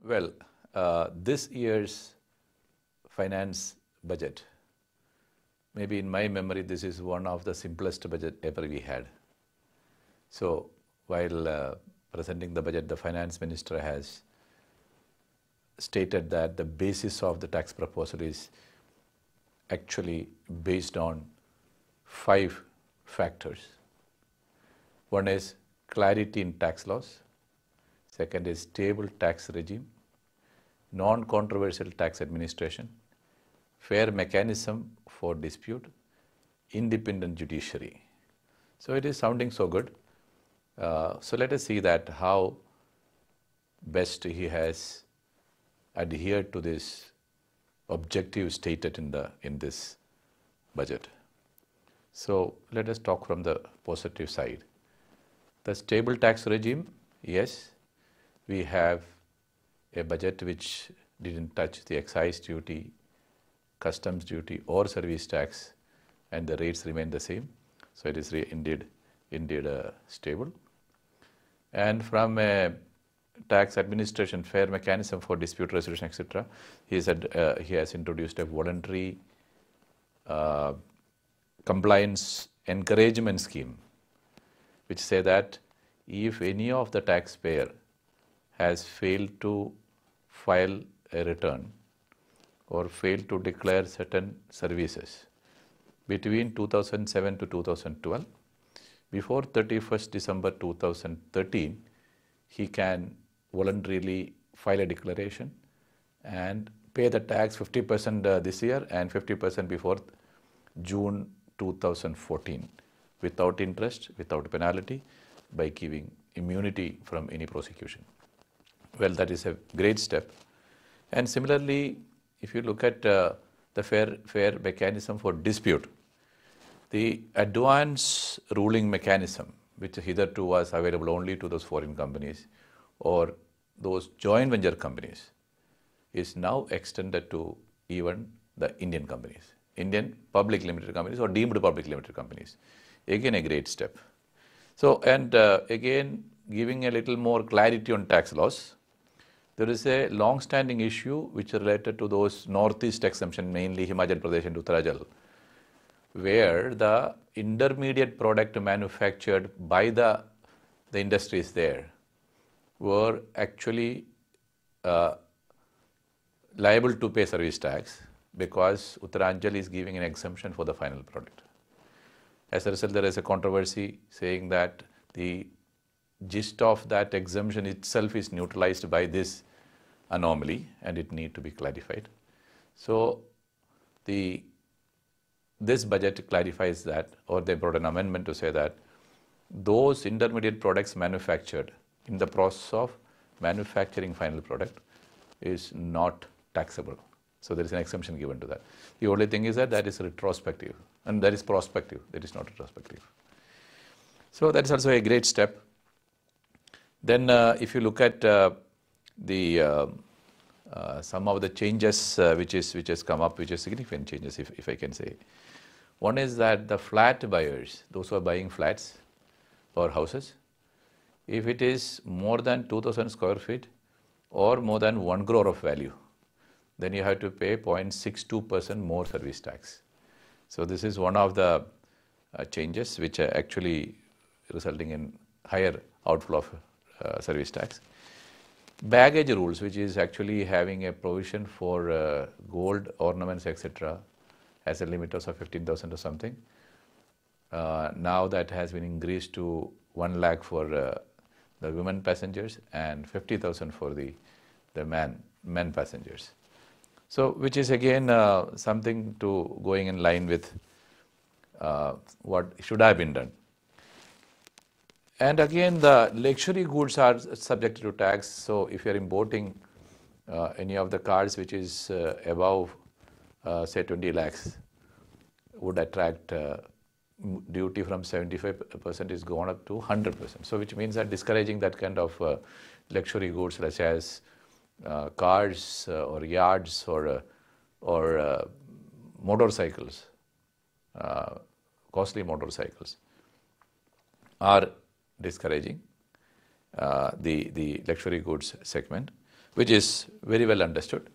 Well, this year's finance budget, maybe in my memory, this is one of the simplest budget ever we had. So, while presenting the budget, the finance minister has stated that the basis of the tax proposal is actually based on 5 factors. One is clarity in tax laws. Second is stable tax regime, non-controversial tax administration, fair mechanism for dispute, independent judiciary. So it is sounding so good. So let us see that how best he has adhered to this objective stated in this budget. So let us talk from the positive side. The stable tax regime, yes, we have a budget which didn't touch the excise duty, customs duty or service tax, and the rates remain the same. So it is indeed stable. And from a tax administration, fair mechanism for dispute resolution, etc., he said he has introduced a voluntary compliance encouragement scheme, which say that if any of the taxpayer has failed to file a return or failed to declare certain services between 2007 to 2012, before 31st December 2013, he can voluntarily file a declaration and pay the tax 50% this year and 50% before June 2014 without interest, without penalty, by giving immunity from any prosecution. Well, that is a great step. And similarly, if you look at the fair mechanism for dispute, the advance ruling mechanism, which hitherto was available only to those foreign companies or those joint venture companies, is now extended to even the Indian companies, Indian public limited companies or deemed public limited companies. Again, a great step. So, and again, giving a little more clarity on tax laws. There is a long-standing issue which is related to those northeast exemption, mainly Himachal Pradesh and Uttarakhand, where the intermediate product manufactured by the industries there were actually liable to pay service tax because Uttarakhand is giving an exemption for the final product. As a result, there is a controversy saying that the gist of that exemption itself is neutralized by this anomaly and it need to be clarified. So this budget clarifies that, or they brought an amendment to say that those intermediate products manufactured in the process of manufacturing final product is not taxable. So there is an exemption given to that. The only thing is that is retrospective and that is prospective, that is not retrospective. So that is also a great step. Then if you look at some of the changes which has come up, which is significant changes, if I can say. One is that the flat buyers, those who are buying flats or houses, if it is more than 2,000 square feet or more than 1 crore of value, then you have to pay 0.62% more service tax. So this is one of the changes which are actually resulting in higher outflow of service tax. Baggage rules, which is actually having a provision for gold ornaments, etc., has a limit of 15,000 or something. Now that has been increased to 1 lakh for the women passengers and 50,000 for the men passengers. So, which is again something to going in line with what should have been done. And again, the luxury goods are subject to tax. So, if you are importing any of the cars which is above, say 20 lakhs, would attract duty from 75% is gone up to 100%. So, which means that discouraging that kind of luxury goods such as cars or yachts or motorcycles, costly motorcycles, are discouraging the luxury goods segment. which is very well understood.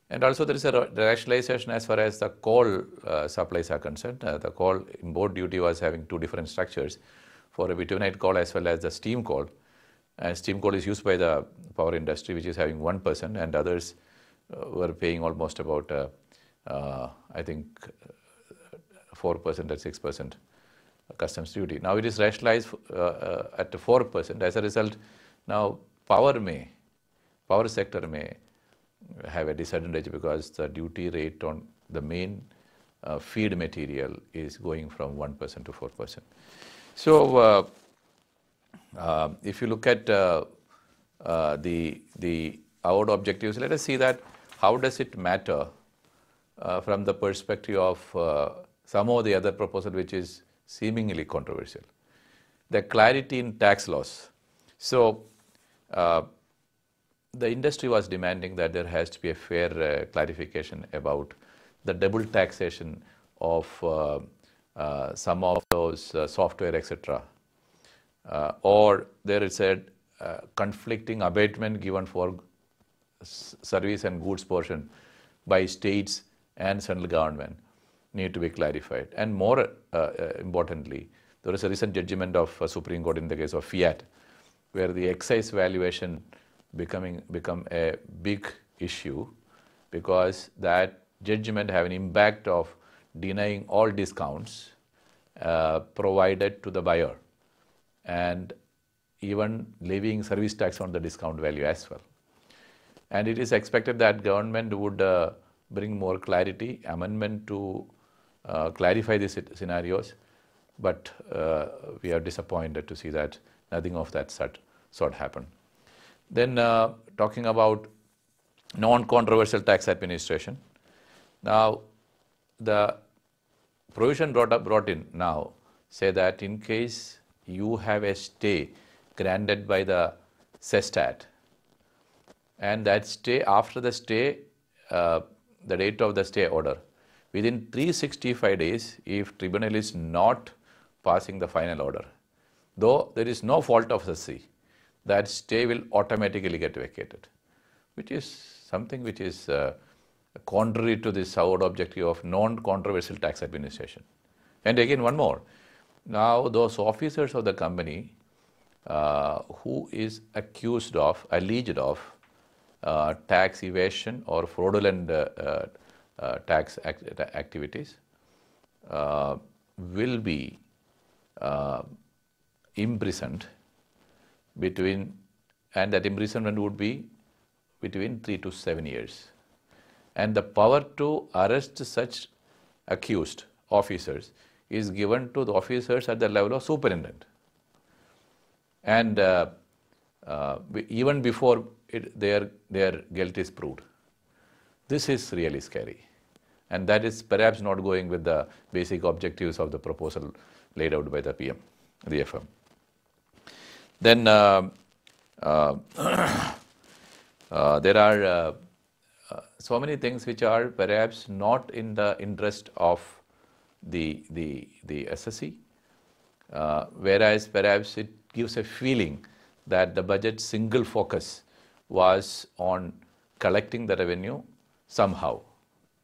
And also there is a rationalization as far as the coal supplies are concerned. The coal import duty was having two different structures for a bituminate coal as well as the steam coal. And steam coal is used by the power industry, which is having 1%, and others were paying almost about, I think, 4% and 6% customs duty. Now it is rationalized at 4%. As a result, now power sector may have a disadvantage because the duty rate on the main feed material is going from 1% to 4%. So if you look at the our objectives, let us see that how does it matter from the perspective of some of the other proposal which is seemingly controversial. The clarity in tax laws. So the industry was demanding that there has to be a fair clarification about the double taxation of some of those software, etc. Or there is a conflicting abatement given for service and goods portion by states and central government need to be clarified. And more importantly, there is a recent judgment of Supreme Court in the case of Fiat, where the excise valuation become a big issue, because that judgment have an impact of denying all discounts provided to the buyer, and even levying service tax on the discount value as well. And it is expected that government would bring more clarity, amendment to clarify these scenarios, but we are disappointed to see that nothing of that sort happened. Then talking about non-controversial tax administration. Now the provision brought in now say that in case you have a stay granted by the CESTAT, and that stay, after the stay, the date of the stay order, within 365 days, if tribunal is not passing the final order, though there is no fault of the C, that stay will automatically get vacated, which is something which is contrary to this our objective of non-controversial tax administration. And again, one more. Now, those officers of the company who is alleged of tax evasion or fraudulent tax activities will be imprisoned and that imprisonment would be between 3 to 7 years. And the power to arrest such accused officers is given to the officers at the level of superintendent. And even before their guilt is proved. This is really scary. And that is perhaps not going with the basic objectives of the proposal laid out by the PM, the FM. Then there are so many things which are perhaps not in the interest of the SSC, whereas perhaps it gives a feeling that the budget's single focus was on collecting the revenue somehow,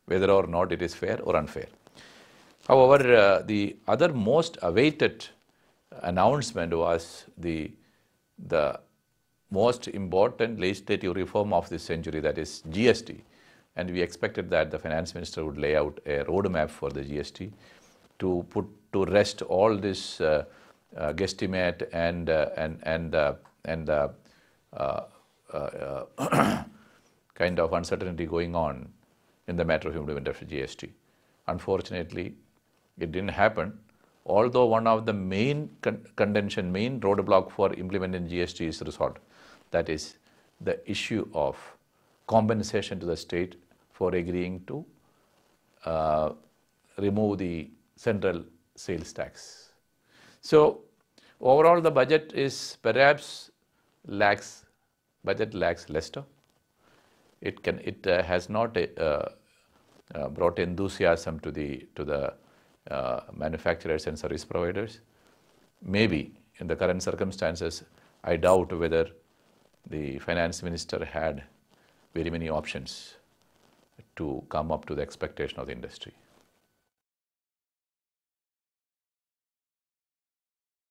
whether or not it is fair or unfair. However, the other most awaited announcement was the most important legislative reform of this century, that is GST. And we expected that the finance minister would lay out a roadmap for the GST to put to rest all this guesstimate and kind of uncertainty going on in the matter of implementation of GST. Unfortunately, it didn't happen. Although one of the main main roadblock for implementing GST is resolved, that is the issue of compensation to the state for agreeing to remove the central sales tax. So overall, the budget is perhaps lacks luster. It has not brought enthusiasm to the manufacturers and service providers. Maybe in the current circumstances, I doubt whether the finance minister had very many options to come up to the expectation of the industry.